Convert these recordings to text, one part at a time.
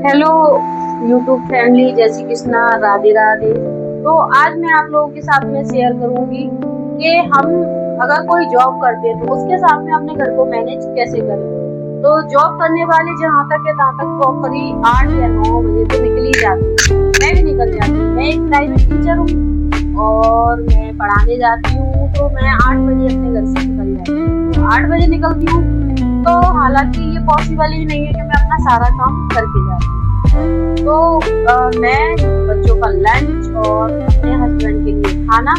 Hello YouTube family, जय श्री कृष्णा, राधे राधे। तो आज मैं आप लोगों के साथ में शेयर करूंगी कि हम अगर कोई जॉब करते हैं तो उसके साथ में अपने घर को मैनेज कैसे करें। तो जॉब करने वाले जहाँ तक है तहाँ तक प्रॉपरली 8 या 9 बजे तो निकल ही जाती हूँ। मैं भी निकल जाती हूँ। मैं एक प्राइवेट टीचर हूँ और मैं पढ़ाने जाती हूँ, तो मैं 8 बजे अपने घर से निकल जाती हूँ। तो 8 बजे निकलती हूँ, तो हालांकि ये पॉसिबल ही नहीं है कि मैं अपना सारा काम करके जाती हूँ। तो मैं बच्चों का लंच और अपने हस्बैंड के लिए खाना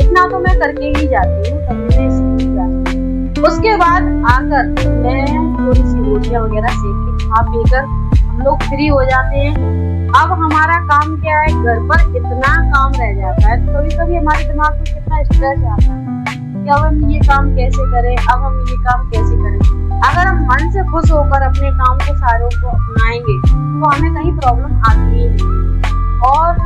इतना तो मैं करके ही जाती हूँ, तभी मैं स्कूल जाती हूँ। उसके बाद आकर मैं थोड़ी सी रोटियां वगैरह सेक के खा पी कर हम लोग फ्री हो जाते हैं। अब हमारा काम क्या है, घर पर इतना काम रह जाता है, कभी कभी हमारे दिमाग में कितना स्ट्रेस आता है कि अब हम ये काम कैसे करें, अब हम ये काम कैसे करें। अगर हम मन से खुश होकर अपने काम को सारों को अपनाएंगे तो हमें कहीं प्रॉब्लम आती ही नहीं। और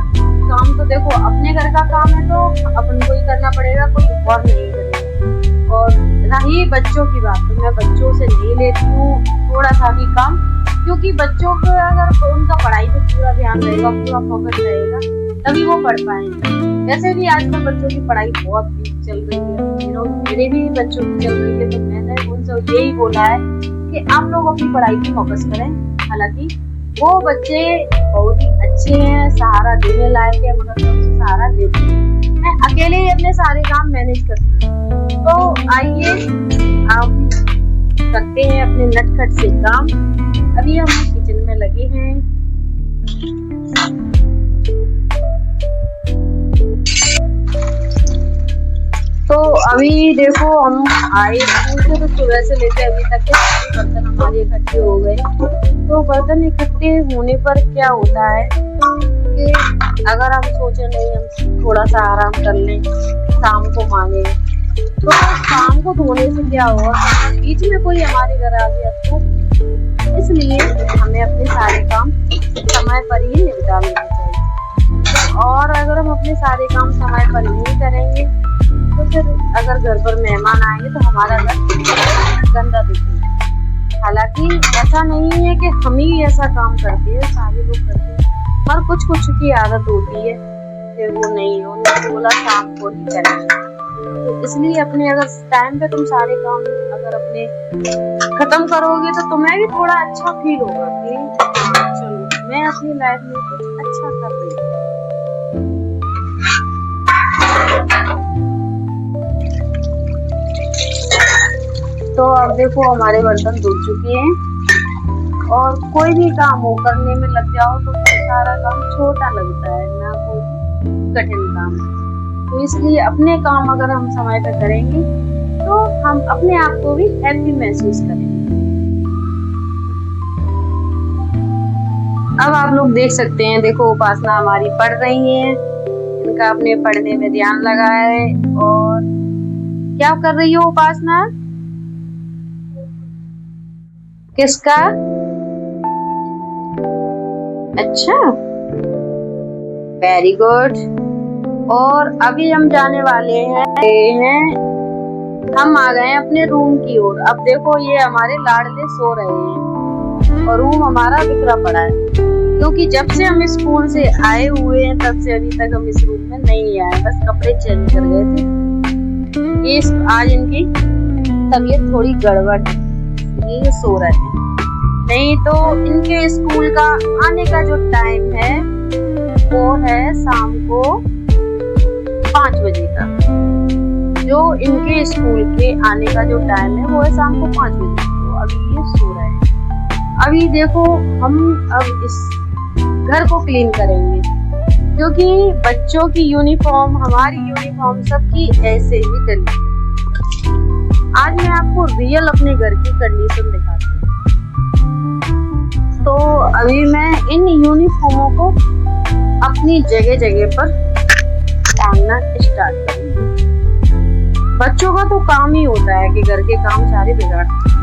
काम तो देखो अपने घर का काम है तो अपन को ही करना पड़ेगा, कोई और नहीं करेगा। और रही बच्चों की बात, तो मैं बच्चों से नहीं लेती हूँ थोड़ा सा भी काम, क्योंकि बच्चों को अगर उनका पढ़ाई पे पूरा ध्यान रहेगा, पूरा फोकस रहेगा, तभी वो पढ़ पाएंगे। वैसे भी आजकल बच्चों की पढ़ाई बहुत चल रही है, मेरे भी बच्चों की चल रही है, तो मैंने उनसे यही बोला है कि आप लोग अपनी पढ़ाई पे फोकस करें। हालांकि वो बच्चे बहुत ही अच्छे हैं, सहारा देने लायक है, मगर मैं उनसे सहारा लेती हूँ। मैं अकेले ही अपने सारे काम मैनेज करती हूँ। तो आइए हम करते हैं अपने नटखट से काम। अभी हम किचन में लगे हैं। तो अभी देखो हम आए स्कूल से, तो सुबह से लेकर अभी तक के सारे बर्तन हमारे इकट्ठे हो गए। तो बर्तन इकट्ठे होने पर क्या होता है कि अगर हम सोचे नहीं हम थोड़ा सा आराम कर लें, शाम को मांगे, तो शाम को धोने से क्या होगा, बीच में कोई हमारे घर आ गया तो इसलिए हमें अपने सारे काम समय पर ही निपटा लेने चाहिए। और अगर हम अपने सारे काम समय पर नहीं करेंगे तो फिर अगर घर पर मेहमान आएंगे तो हमारा घर गंदा दिखेगा। हालांकि ऐसा नहीं है कि हम ही ऐसा काम करते हैं, सारे लोग करते हैं, पर कुछ कुछ की आदत होती है फिर वो नहीं है, उन्होंने बोला शाम को ही करेंगे। तो इसलिए अपने अगर टाइम पे तुम सारे काम अगर अपने खत्म करोगे तो तुम्हें भी थोड़ा अच्छा फील होगा कि चलो मैं अपनी लाइफ में कुछ अच्छा कर रही हूँ। तो अब देखो हमारे बर्तन धुल चुके हैं, और कोई भी काम हो करने में लग जाओ तो सारा काम छोटा लगता है, ना कोई कठिन काम। तो इसलिए अपने काम अगर हम समय पर करेंगे तो हम अपने आप को भी हैप्पी महसूस करेंगे। अब आप लोग देख सकते हैं, देखो उपासना हमारी पढ़ रही है, इनका अपने पढ़ने में ध्यान लगा है। और क्या कर रही हो उपासना? किसका? अच्छा, वेरी गुड। और अभी हम जाने वाले हैं, हम आ गए अपने रूम की ओर। अब देखो ये हमारे लाडले सो रहे हैं और रूम हमारा बिखरा पड़ा है, क्योंकि जब से हम स्कूल से आए हुए हैं तब से अभी तक हम इस रूम में नहीं आए, बस कपड़े चेंज कर गए थे। ये आज इनकी तबीयत थोड़ी गड़बड़ है, ये सो रहे हैं। नहीं तो इनके स्कूल का आने का जो टाइम है वो है शाम को 5 बजे का। जो इनके स्कूल के आने का जो टाइम है वो है शाम को 5 बजे। तो अभी ये सो रहे हैं। अभी देखो हम अब इस घर को क्लीन करेंगे, क्योंकि बच्चों की यूनिफॉर्म, हमारी यूनिफॉर्म सबकी ऐसे ही गंदी है। आज मैं आपको रियल अपने घर की कंडीशन दिखाती हूँ। तो अभी मैं इन यूनिफॉर्मों को अपनी जगह जगह पर टांगना स्टार्ट करूंगी। बच्चों का तो काम ही होता है कि घर के काम सारे बिगाड़ते हैं।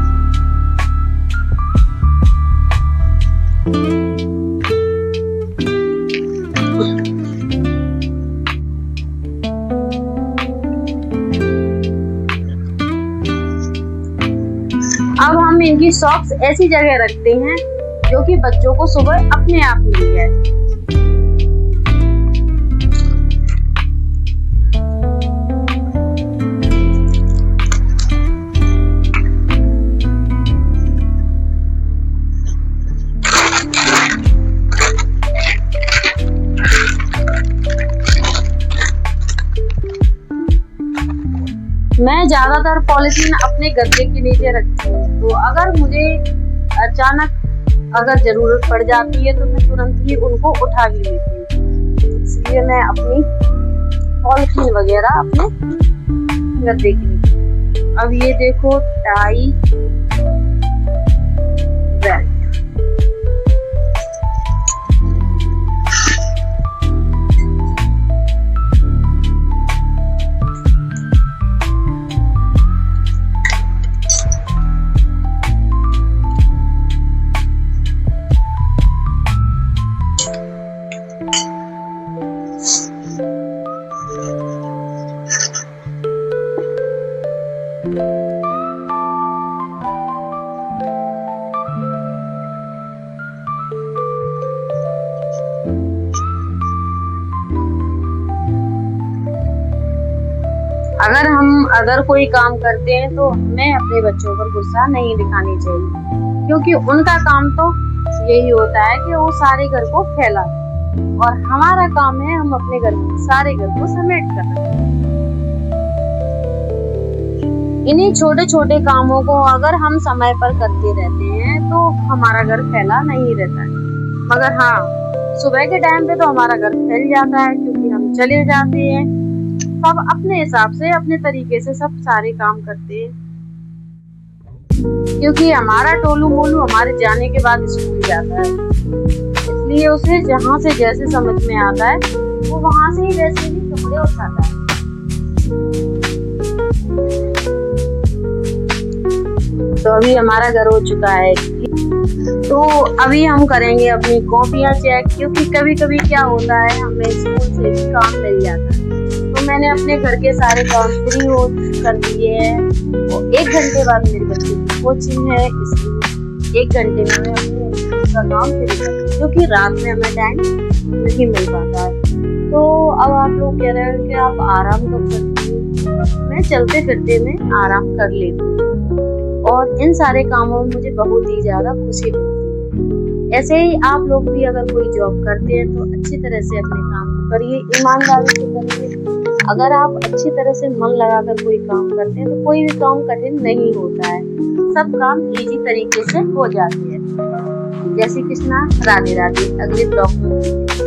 अब हम इनकी सॉक्स ऐसी जगह रखते हैं जो कि बच्चों को सुबह अपने आप मिल जाए। मैं ज्यादातर पॉलिथीन अपने गद्दे के नीचे रखती हूँ, तो अगर मुझे अचानक अगर जरूरत पड़ जाती है तो मैं तुरंत ही उनको उठा भी लेती हूँ। इसलिए मैं अपनी पॉलिथीन वगैरह अपने गद्दे के नीचे। अब ये देखो टाई बेल्ट। अगर कोई काम करते हैं तो हमें अपने बच्चों पर गुस्सा नहीं दिखानी चाहिए, क्योंकि उनका काम तो यही होता है कि वो सारे घर को फैलाए और हमारा काम है हम अपने सारे घर को समेट कर रखें। इन्हीं छोटे छोटे कामों को अगर हम समय पर करते रहते हैं तो हमारा घर फैला नहीं रहता है। मगर हाँ, सुबह के टाइम पे तो हमारा घर फैल जाता है, क्योंकि हम चले जाते हैं, सब अपने हिसाब से अपने तरीके से सब सारे काम करते हैं, क्योंकि हमारा टोलू मोलू हमारे जाने के बाद स्कूल जाता है, इसलिए उसे जहाँ से जैसे समझ में आता है वो वहाँ से ही वैसे ही कपड़े उठाता है। तो अभी हमारा घर हो चुका है, तो अभी हम करेंगे अपनी कॉपियाँ चेक, क्योंकि कभी कभी क्या होता है हमें स्कूल से भी काम मिल जाता है। तो मैंने अपने घर के सारे काम फ्री हो कर दिए हैं और 1 घंटे बाद मेरे बच्चे की कोचिंग है, इसलिए 1 घंटे में मैं अपने का काम फ्री कर दूँ, क्योंकि रात में हमें टाइम नहीं मिल पाता है। तो अब आप लोग कह रहे हैं कि आप आराम कब करती हो? मैं चलते फिरते में आराम कर लेती हूँ और इन सारे कामों में मुझे बहुत ही ज्यादा खुशी मिलती है। ऐसे ही आप लोग भी अगर कोई जॉब करते हैं तो अच्छी तरह से अपने काम को करिए, ईमानदारी से करिए। अगर आप अच्छी तरह से मन लगाकर कोई काम करते हैं तो कोई भी काम कठिन नहीं होता है, सब काम इजी तरीके से हो जाते हैं। जय श्री कृष्णा, राधे राधे। अगले ब्लॉग में